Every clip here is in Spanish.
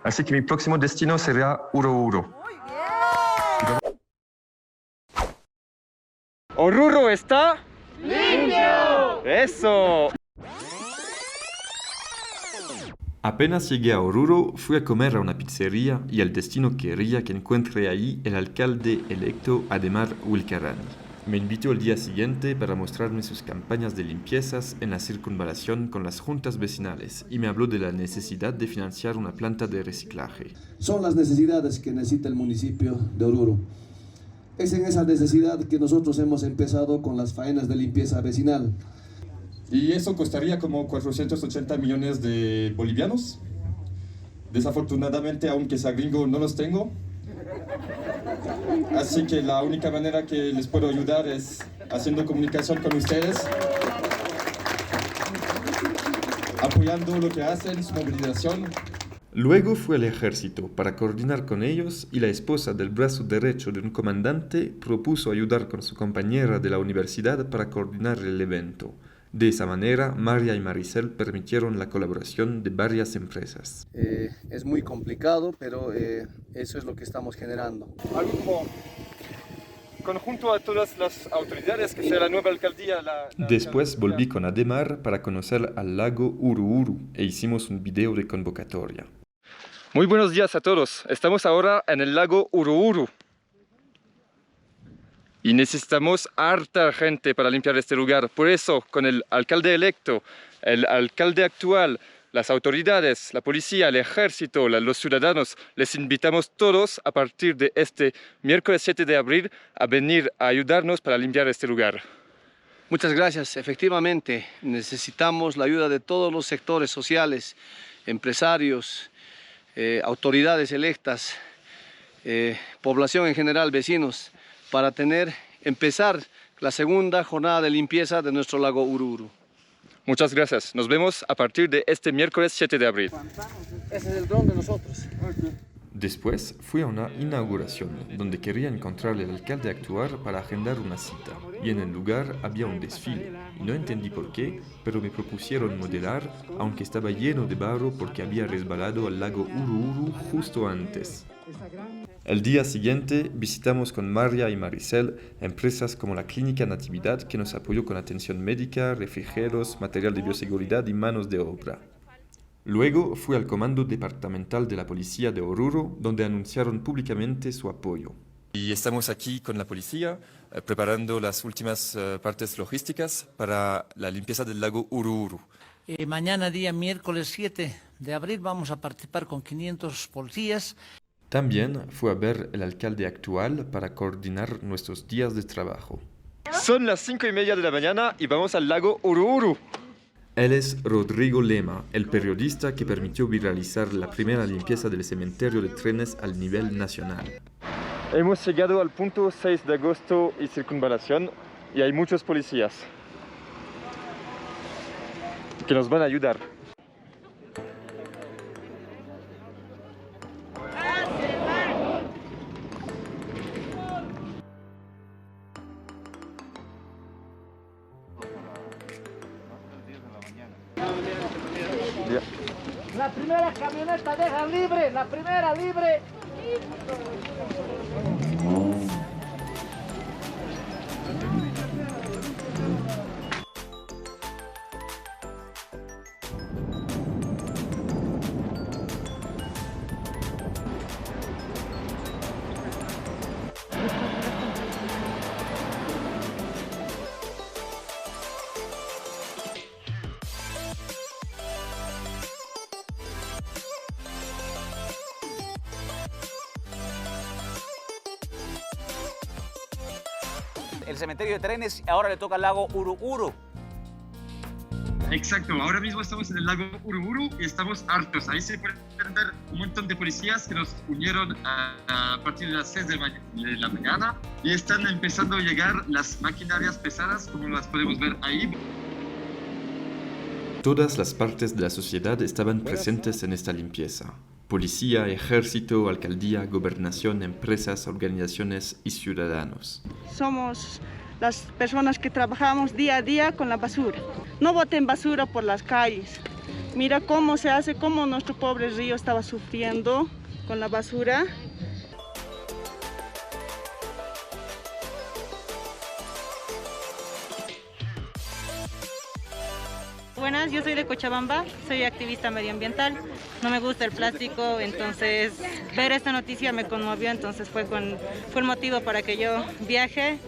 Así que mi próximo destino será Oruro. ¡Oruro está limpio! ¡Eso! Apenas llegué a Oruro, fui a comer a una pizzería y el destino quería que encuentre ahí el alcalde electo Ademar Wilcarani. Me invitó el día siguiente para mostrarme sus campañas de limpiezas en la circunvalación con las juntas vecinales y me habló de la necesidad de financiar una planta de reciclaje. Son las necesidades que necesita el municipio de Oruro. Es en esa necesidad que nosotros hemos empezado con las faenas de limpieza vecinal. Y eso costaría como 480 millones de bolivianos. Desafortunadamente, aunque sea gringo, no los tengo. Así que la única manera que les puedo ayudar es haciendo comunicación con ustedes, apoyando lo que hacen, su movilización. Luego fue al ejército para coordinar con ellos y la esposa del brazo derecho de un comandante propuso ayudar con su compañera de la universidad para coordinar el evento. De esa manera, María y Maricel permitieron la colaboración de varias empresas. Es muy complicado, pero eso es lo que estamos generando. Algo como conjunto a todas las autoridades, que sea la nueva alcaldía. Después volví con Ademar para conocer al lago Ururu e hicimos un video de convocatoria. Muy buenos días a todos. Estamos ahora en el lago Ururu. Y necesitamos harta gente para limpiar este lugar. Por eso, con el alcalde electo, el alcalde actual, las autoridades, la policía, el ejército, los ciudadanos, les invitamos todos a partir de este miércoles 7 de abril a venir a ayudarnos para limpiar este lugar. Muchas gracias. Efectivamente, necesitamos la ayuda de todos los sectores sociales, empresarios, autoridades electas, población en general, vecinos, para empezar la segunda jornada de limpieza de nuestro lago Ururu. Muchas gracias. Nos vemos a partir de este miércoles 7 de abril. Ese es el dron de nosotros. Después fui a una inauguración donde quería encontrar al alcalde actual para agendar una cita. Y en el lugar había un desfile. Y no entendí por qué, pero me propusieron modelar, aunque estaba lleno de barro porque había resbalado al lago Ururu justo antes. El día siguiente visitamos con María y Maricel empresas como la Clínica Natividad que nos apoyó con atención médica, refrigerios, material de bioseguridad y manos de obra. Luego fui al Comando Departamental de la Policía de Oruro donde anunciaron públicamente su apoyo. Y estamos aquí con la policía preparando las últimas partes logísticas para la limpieza del lago Ururu. Mañana día miércoles 7 de abril vamos a participar con 500 policías. También fui a ver el alcalde actual para coordinar nuestros días de trabajo. Son las 5:30 de la mañana y vamos al lago Ururu. Él es Rodrigo Lema, el periodista que permitió viralizar la primera limpieza del cementerio de trenes al nivel nacional. Hemos llegado al punto 6 de agosto y circunvalación y hay muchos policías que nos van a ayudar. La primera camioneta deja libre, la primera libre. El cementerio de trenes ahora le toca al lago Ururu. Exacto, ahora mismo estamos en el lago Ururu y estamos hartos. Ahí se pueden ver un montón de policías que nos unieron a partir de las 6 de la mañana y están empezando a llegar las maquinarias pesadas, como las podemos ver ahí. Todas las partes de la sociedad estaban presentes en esta limpieza. Policía, ejército, alcaldía, gobernación, empresas, organizaciones y ciudadanos. Somos las personas que trabajamos día a día con la basura. No boten basura por las calles. Mira cómo se hace, cómo nuestro pobre río estaba sufriendo con la basura. Buenas, yo soy de Cochabamba, soy activista medioambiental, no me gusta el plástico, entonces ver esta noticia me conmovió, entonces fue el motivo para que yo viaje.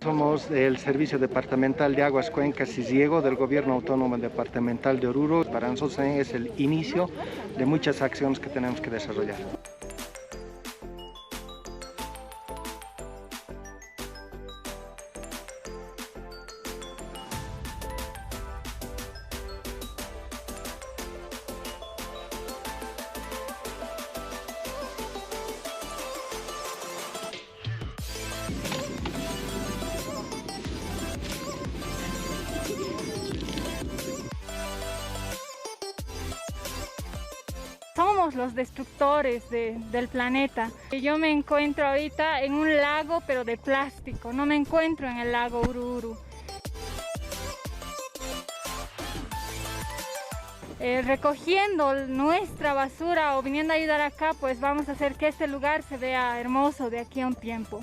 Somos del Servicio Departamental de Aguas, Cuencas y Riego del Gobierno Autónomo Departamental de Oruro. Para nosotros es el inicio de muchas acciones que tenemos que desarrollar. Somos los destructores del planeta. Yo me encuentro ahorita en un lago, pero de plástico. No me encuentro en el lago Ururu. Recogiendo nuestra basura o viniendo a ayudar acá, pues vamos a hacer que este lugar se vea hermoso de aquí a un tiempo.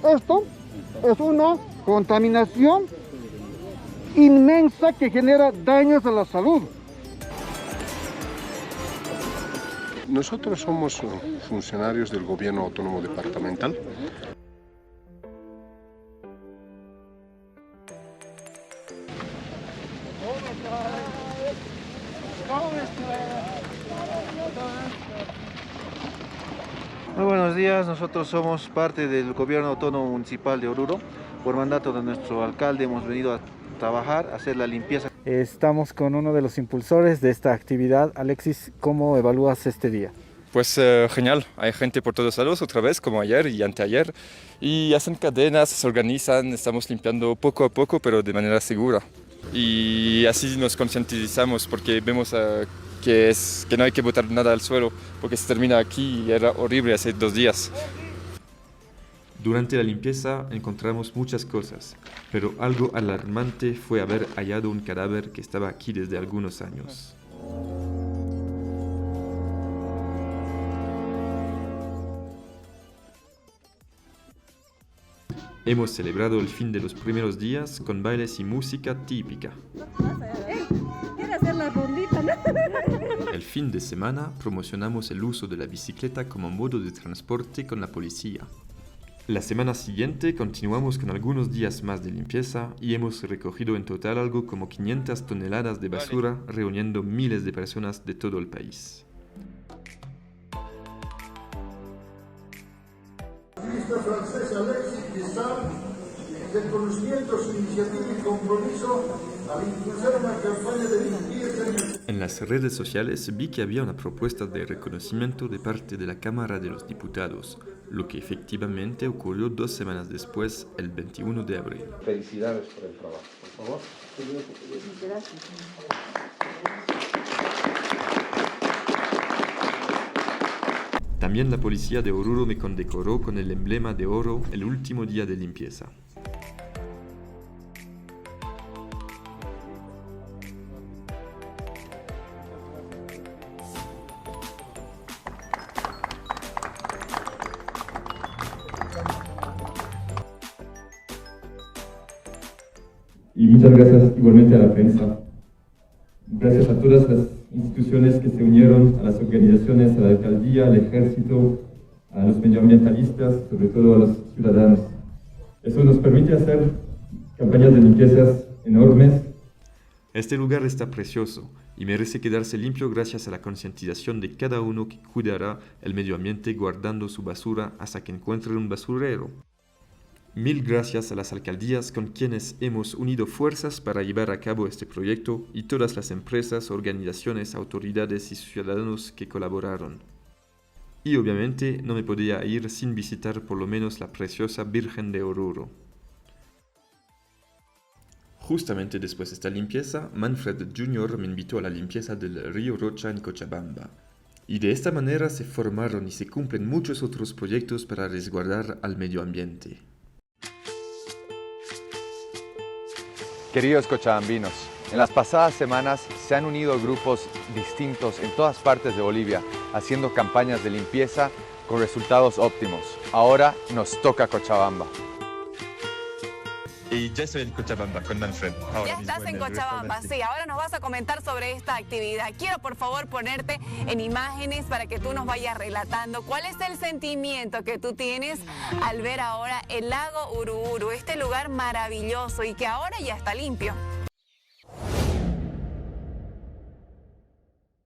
Esto es una contaminación inmensa que genera daños a la salud. Nosotros somos funcionarios del Gobierno Autónomo Departamental. Muy buenos días, nosotros somos parte del Gobierno Autónomo Municipal de Oruro. Por mandato de nuestro alcalde hemos venido a trabajar, a hacer la limpieza. Estamos con uno de los impulsores de esta actividad. Alexis, ¿cómo evalúas este día? Pues genial, hay gente por todos lados, otra vez como ayer y anteayer, y hacen cadenas, se organizan, estamos limpiando poco a poco, pero de manera segura. Y así nos concientizamos porque vemos que no hay que botar nada al suelo, porque se termina aquí y era horrible hace 2 días. Durante la limpieza encontramos muchas cosas, pero algo alarmante fue haber hallado un cadáver que estaba aquí desde algunos años. Hemos celebrado el fin de los primeros días con bailes y música típica. El fin de semana promocionamos el uso de la bicicleta como modo de transporte con la policía. La semana siguiente continuamos con algunos días más de limpieza y hemos recogido en total algo como 500 toneladas de basura, reuniendo miles de personas de todo el país. Francés Alexis Guessard, reconocimiento su iniciativa y compromiso al impulsar una campaña de limpieza. En las redes sociales vi que había una propuesta de reconocimiento de parte de la Cámara de los Diputados, lo que efectivamente ocurrió 2 semanas después, el 21 de abril. Felicidades por el trabajo, por favor. Gracias. También la policía de Oruro me condecoró con el emblema de oro el último día de limpieza. Y muchas gracias igualmente a la prensa. Gracias a todas las instituciones que se unieron, a las organizaciones, a la alcaldía, al ejército, a los medioambientalistas, sobre todo a los ciudadanos. Eso nos permite hacer campañas de limpiezas enormes. Este lugar está precioso y merece quedarse limpio gracias a la concientización de cada uno que cuidará el medio ambiente guardando su basura hasta que encuentren un basurero. Mil gracias a las alcaldías con quienes hemos unido fuerzas para llevar a cabo este proyecto y todas las empresas, organizaciones, autoridades y ciudadanos que colaboraron. Y obviamente no me podía ir sin visitar por lo menos la preciosa Virgen de Oruro. Justamente después de esta limpieza, Manfred Jr. me invitó a la limpieza del río Rocha en Cochabamba. Y de esta manera se formaron y se cumplen muchos otros proyectos para resguardar al medio ambiente. Queridos cochabambinos, en las pasadas semanas se han unido grupos distintos en todas partes de Bolivia, haciendo campañas de limpieza con resultados óptimos. Ahora nos toca Cochabamba. Y ya estoy en Cochabamba con Manfred. Ya estás en Cochabamba, sí. Ahora nos vas a comentar sobre esta actividad. Quiero por favor ponerte en imágenes para que tú nos vayas relatando cuál es el sentimiento que tú tienes al ver ahora el lago Uruburu, este lugar maravilloso y que ahora ya está limpio.